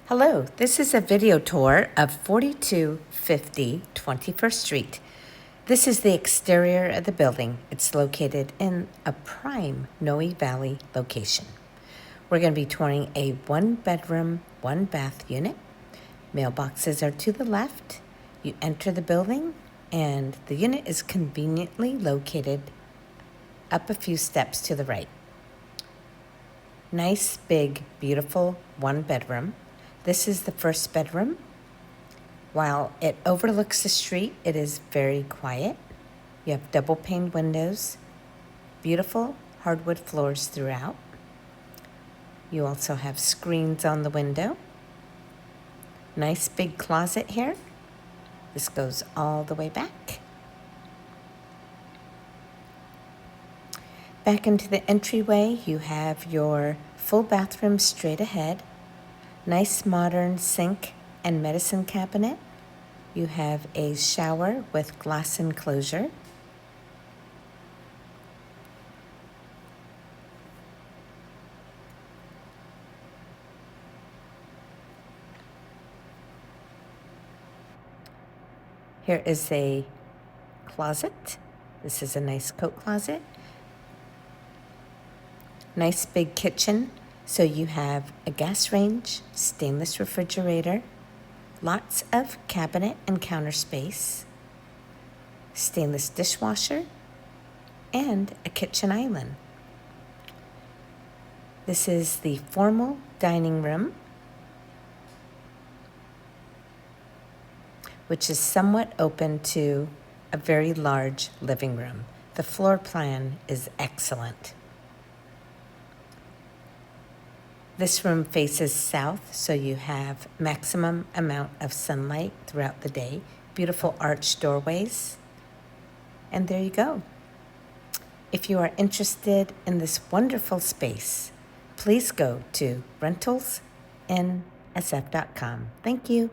Hello, this is a video tour of 4250 21st Street. This is the exterior of the building. It's located in a prime Noe Valley location. We're going to be touring a one-bedroom, one-bath unit. Mailboxes are to the left. You enter the building, and the unit is conveniently located up a few steps to the right. Nice, big, beautiful one-bedroom. This is the first bedroom. While it overlooks the street, it is very quiet. You have double paned windows, beautiful hardwood floors throughout. You also have screens on the window. Nice big closet here. This goes all the way back. Back into the entryway, you have your full bathroom straight ahead. Nice modern sink and medicine cabinet. You have a shower with glass enclosure. Here is a closet. This is a nice coat closet. Nice big kitchen. So you have a gas range, stainless refrigerator, lots of cabinet and counter space, stainless dishwasher, and a kitchen island. This is the formal dining room, which is somewhat open to a very large living room. The floor plan is excellent. This room faces south, so you have maximum amount of sunlight throughout the day. Beautiful arched doorways. And there you go. If you are interested in this wonderful space, please go to rentalsnsf.com. Thank you.